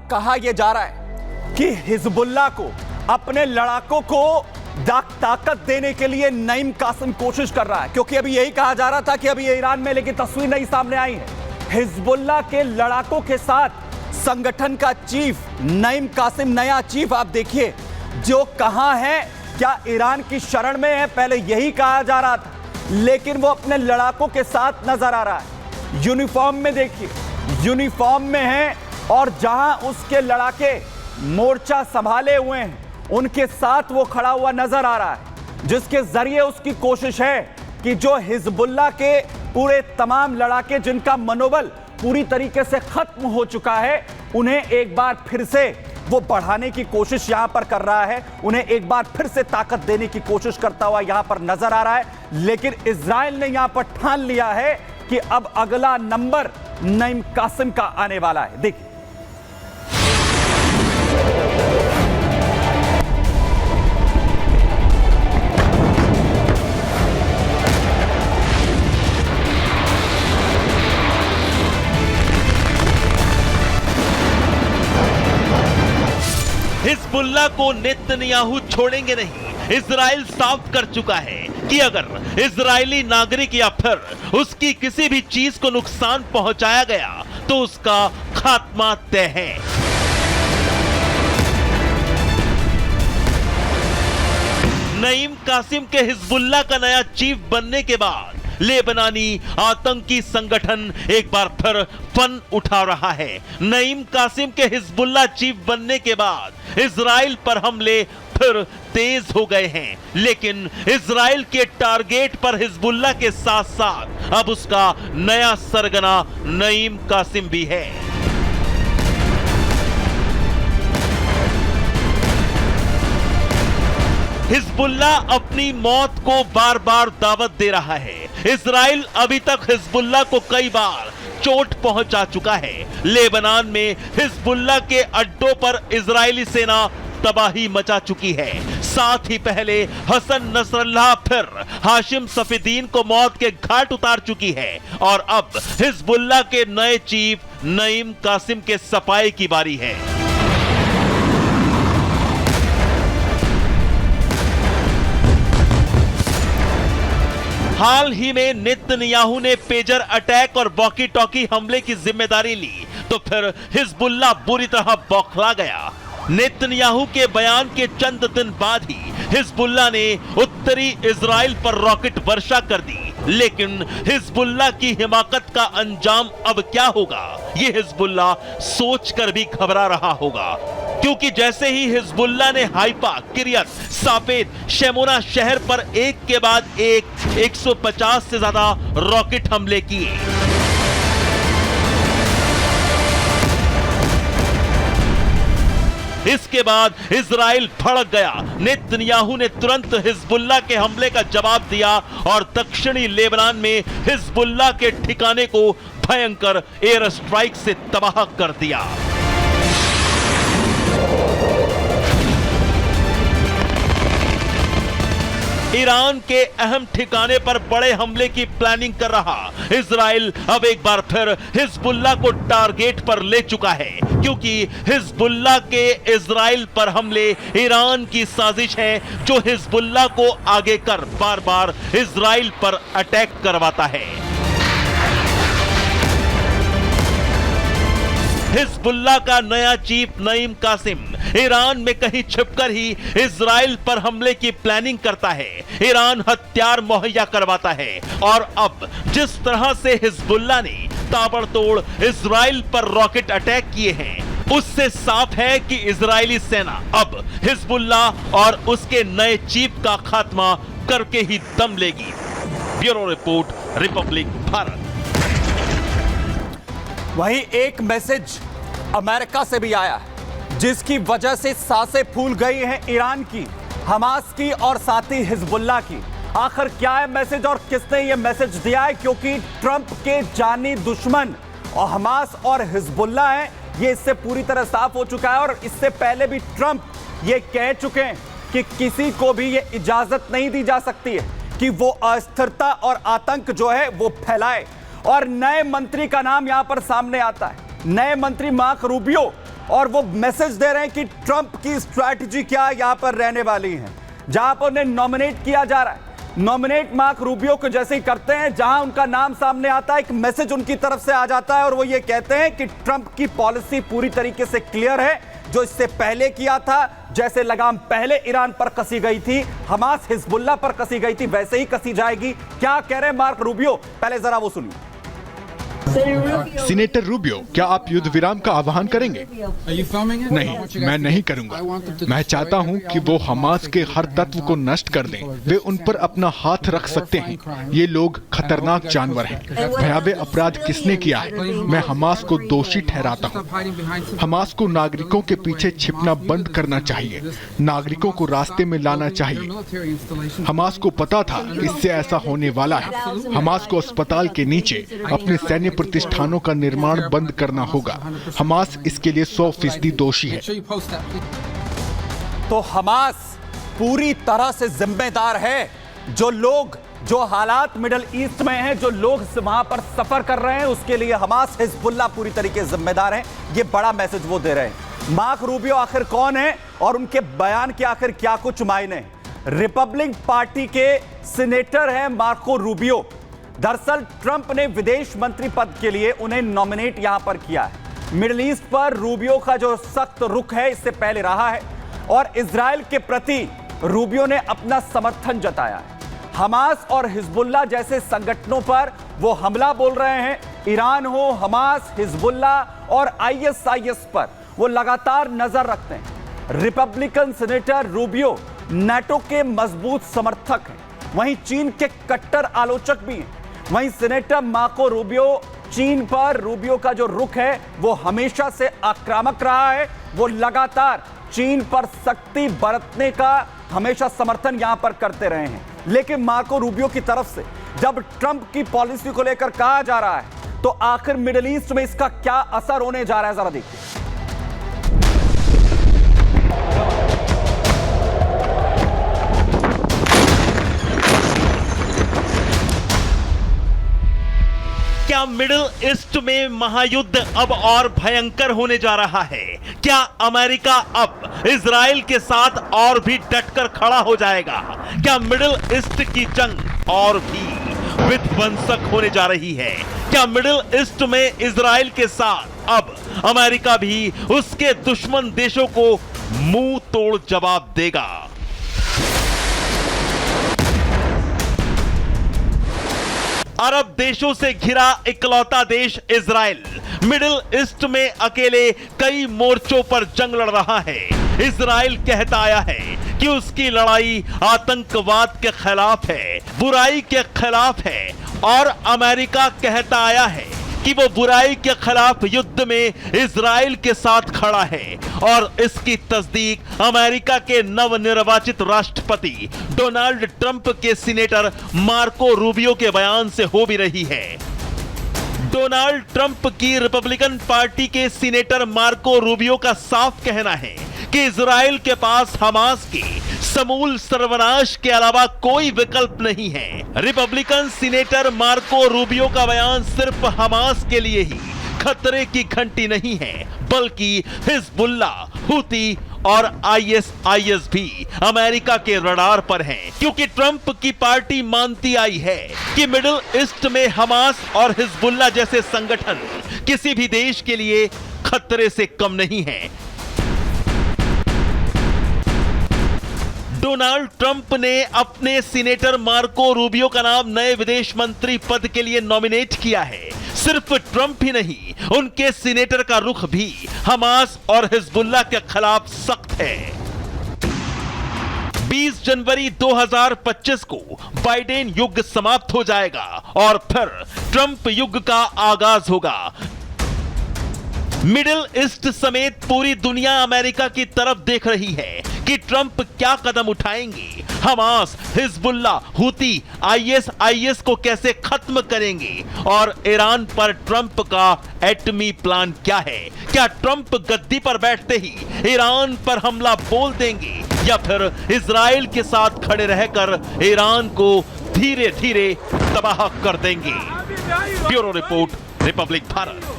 कहा यह जा रहा है कि हिजबुल्लाह को, अपने लड़ाकों को ताकत देने के लिए नईम कासिम कोशिश कर रहा है, क्योंकि अभी यही कहा जा रहा था कि अभी ईरान में लेकिन तस्वीर नई सामने आई है। हिजबुल्लाह के लड़ाकों के साथ संगठन का चीफ नईम कासिम, नया चीफ आप देखिए, जो कहां है, क्या ईरान की शरण में है, पहले यही कहा जा रहा था, लेकिन वो अपने लड़ाकों के साथ नजर आ रहा है। यूनिफॉर्म में देखिए, यूनिफॉर्म में है, और जहां उसके लड़ाके मोर्चा संभाले हुए हैं उनके साथ वो खड़ा हुआ नजर आ रहा है, जिसके जरिए उसकी कोशिश है कि जो हिजबुल्लाह के पूरे तमाम लड़ाके जिनका मनोबल पूरी तरीके से खत्म हो चुका है, उन्हें एक बार फिर से वो बढ़ाने की कोशिश यहां पर कर रहा है, उन्हें एक बार फिर से ताकत देने की कोशिश करता हुआ यहां पर नजर आ रहा है। लेकिन इजराइल ने यहां पर ठान लिया है कि अब अगला नंबर नईम कासिम का आने वाला है। देखिए, हिजबुल्लाह को नेतन्याहू छोड़ेंगे नहीं। इजराइल साफ कर चुका है कि अगर इजरायली नागरिक या फिर उसकी किसी भी चीज को नुकसान पहुंचाया गया तो उसका खात्मा तय है। नईम कासिम के हिजबुल्लाह का नया चीफ बनने के बाद लेबनानी आतंकी संगठन एक बार फिर फन उठा रहा है। नईम कासिम के हिजबुल्लाह चीफ बनने के बाद इजराइल पर हमले फिर तेज हो गए हैं, लेकिन इजराइल के टारगेट पर हिजबुल्लाह के साथ साथ अब उसका नया सरगना नईम कासिम भी है। हिजबुल्लाह अपनी मौत को बार बार दावत दे रहा है। इजराइल अभी तक हिजबुल्लाह को कई बार चोट पहुंचा चुका है। लेबनान में हिजबुल्लाह के अड्डों पर इजरायली सेना तबाही मचा चुकी है। साथ ही पहले हसन नसरल्लाह फिर हाशिम सफीदीन को मौत के घाट उतार चुकी है, और अब हिजबुल्लाह के नए चीफ नईम कासिम के सफाई की बारी है। हाल ही में नेतन्याहू ने पेजर अटैक और वॉकी टॉकी हमले की जिम्मेदारी ली तो फिर हिजबुल्लाह बुरी तरह बौखला गया। नेतन्याहू के बयान के चंद दिन बाद ही हिजबुल्लाह ने उत्तरी इजराइल पर रॉकेट वर्षा कर दी, लेकिन हिजबुल्लाह की हिमाकत का अंजाम अब क्या होगा, यह हिजबुल्लाह सोचकर भी घबरा रहा होगा, क्योंकि जैसे ही हिजबुल्लाह ने हाइफा, किरियत, साफेद, शेमोना शहर पर एक के बाद एक 150 से ज्यादा रॉकेट हमले किए। इसके बाद इजराइल भड़क गया। नेतन्याहू ने तुरंत हिजबुल्लाह के हमले का जवाब दिया और दक्षिणी लेबनान में हिजबुल्लाह के ठिकाने को भयंकर एयर स्ट्राइक से तबाह कर दिया। ईरान के अहम ठिकाने पर बड़े हमले की प्लानिंग कर रहा इजराइल अब एक बार फिर हिजबुल्लाह को टारगेट पर ले चुका है, क्योंकि हिजबुल्लाह के इजराइल पर हमले ईरान की साजिश है, जो हिजबुल्लाह को आगे कर बार बार इजराइल पर अटैक करवाता है। हिजबुल्लाह का नया चीफ नईम कासिम ईरान में कहीं छिपकर ही इजराइल पर हमले की प्लानिंग करता है। ईरान हथियार मुहैया करवाता है, और अब जिस तरह से हिजबुल्लाह ने ताबड़तोड़ इजराइल पर रॉकेट अटैक किए हैं, उससे साफ है कि इजरायली सेना अब हिजबुल्लाह और उसके नए चीफ का खात्मा करके ही दम लेगी। Bureau report, Republic Bharat. वहीं एक मैसेज अमेरिका से भी आया है, जिसकी वजह से सांसें फूल गई हैं ईरान की, हमास की और साथ ही हिजबुल्लाह की। आखिर क्या है मैसेज और किसने यह मैसेज दिया है? क्योंकि ट्रंप के जानी दुश्मन और हमास और हिजबुल्लाह हैं, ये इससे पूरी तरह साफ हो चुका है। और इससे पहले भी ट्रंप ये कह चुके हैं कि किसी को भी ये इजाजत नहीं दी जा सकती है कि वो अस्थिरता और आतंक जो है वो फैलाए। और नए मंत्री का नाम यहां पर सामने आता है। नए मंत्री मार्क रूबियो और वो मैसेज दे रहे हैं कि ट्रंप की स्ट्रैटेजी क्या यहां पर रहने वाली है। जहां पर उन्हें नॉमिनेट किया जा रहा है, नॉमिनेट मार्क रूबियो को जैसे ही करते हैं, जहां उनका नाम सामने आता है, एक मैसेज उनकी तरफ से आ जाता है और वो ये कहते हैं कि ट्रंप की पॉलिसी पूरी तरीके से क्लियर है। जो इससे पहले किया था, जैसे लगाम पहले ईरान पर कसी गई थी, हमास हिजबुल्लाह पर कसी गई थी, वैसे ही कसी जाएगी। क्या कह रहे हैं मार्क रूबियो, पहले जरा वो सुनिए। सीनेटर रूबियो, क्या आप युद्ध विराम का आह्वान करेंगे? नहीं, मैं नहीं करूंगा। मैं चाहता हूं कि वो हमास के हर तत्व को नष्ट कर दें। वे उन पर अपना हाथ रख सकते हैं। ये लोग खतरनाक जानवर हैं। भयावह अपराध किसने किया है? मैं हमास को दोषी ठहराता हूं। हमास को नागरिकों के पीछे छिपना बंद करना चाहिए। नागरिकों को रास्ते में लाना चाहिए। हमास को पता था इससे ऐसा होने वाला है। हमास को अस्पताल के नीचे अपने सैन्य प्रतिष्ठानों का निर्माण बंद करना होगा। हमास इसके लिए 100% दोषी है। तो हमास पूरी तरह से जिम्मेदार है। जो लोग, जो हालात मिडल ईस्ट में हैं, जो लोग वहां पर सफर कर रहे हैं, उसके लिए हमास हिजबुल्लाह पूरी तरीके से जिम्मेदार है। ये बड़ा मैसेज वो दे रहे हैं। मार्क रूबियो आखिर कौन है और उनके बयान के आखिर क्या कुछ मायने? रिपब्लिक पार्टी के सीनेटर हैं मार्को रूबियो। दरअसल ट्रंप ने विदेश मंत्री पद के लिए उन्हें नॉमिनेट यहां पर किया है। मिडिल ईस्ट पर रूबियो का जो सख्त रुख है इससे पहले रहा है और इजराइल के प्रति रूबियो ने अपना समर्थन जताया है। हमास और हिजबुल्लाह जैसे संगठनों पर वो हमला बोल रहे हैं। ईरान हो, हमास, हिजबुल्लाह और आईएसआईएस पर वो लगातार नजर रखते हैं। रिपब्लिकन सीनेटर रूबियो नाटो के मजबूत समर्थक हैं, वहीं चीन के कट्टर आलोचक भी हैं। वहीं सीनेटर मार्को रूबियो, चीन पर रूबियो का जो रुख है वो हमेशा से आक्रामक रहा है। वो लगातार चीन पर सख्ती बरतने का हमेशा समर्थन यहां पर करते रहे हैं। लेकिन मार्को रूबियो की तरफ से जब ट्रंप की पॉलिसी को लेकर कहा जा रहा है, तो आखिर मिडिल ईस्ट में इसका क्या असर होने जा रहा है, जरा देखिए। क्या मिडिल ईस्ट में महायुद्ध अब और भयंकर होने जा रहा है? क्या अमेरिका अब इजराइल के साथ और भी डटकर खड़ा हो जाएगा? क्या मिडिल ईस्ट की जंग और भी विध्वंसक होने जा रही है? क्या मिडिल ईस्ट में इजराइल के साथ अब अमेरिका भी उसके दुश्मन देशों को मुंह तोड़ जवाब देगा? अरब देशों से घिरा इकलौता देश इजराइल मिडिल ईस्ट में अकेले कई मोर्चों पर जंग लड़ रहा है। इजराइल कहता आया है कि उसकी लड़ाई आतंकवाद के खिलाफ है, बुराई के खिलाफ है, और अमेरिका कहता आया है कि वो बुराई के खिलाफ युद्ध में इजराइल के साथ खड़ा है। और इसकी तस्दीक अमेरिका के नवनिर्वाचित राष्ट्रपति डोनाल्ड ट्रंप के सीनेटर मार्को रूबियो के बयान से हो भी रही है। डोनाल्ड ट्रंप की रिपब्लिकन पार्टी के सीनेटर मार्को रूबियो का साफ कहना है कि इजराइल के पास हमास के समूल सर्वनाश के अलावा कोई विकल्प नहीं है। रिपब्लिकन सीनेटर मार्को रूबियो का बयान सिर्फ हमास के लिए ही खतरे की घंटी नहीं है, बल्कि हिजबुल्लाह, हूती और आईएसआईएस भी अमेरिका के रडार पर हैं, क्योंकि ट्रंप की पार्टी मानती आई है कि मिडिल ईस्ट में हमास और हिजबुल्लाह जैसे संगठन किसी भी देश के लिए खतरे से कम नहीं है। डोनाल्ड ट्रंप ने अपने सीनेटर मार्को रूबियो का नाम नए विदेश मंत्री पद के लिए नॉमिनेट किया है। सिर्फ ट्रंप ही नहीं, उनके सीनेटर का रुख भी हमास और हिजबुल्लाह के खिलाफ सख्त है। 20 जनवरी 2025 को बाइडेन युग समाप्त हो जाएगा और फिर ट्रंप युग का आगाज होगा। मिडिल ईस्ट समेत पूरी दुनिया अमेरिका की तरफ देख रही है कि ट्रंप क्या कदम उठाएंगे, हमास, हिजबुल्लाह, हूती, आईएसआईएस को कैसे खत्म करेंगे, और ईरान पर ट्रंप का एटमी प्लान क्या है। क्या ट्रंप गद्दी पर बैठते ही ईरान पर हमला बोल देंगे या फिर इजराइल के साथ खड़े रहकर ईरान को धीरे धीरे तबाह कर देंगे। Bureau report, Republic Bharat.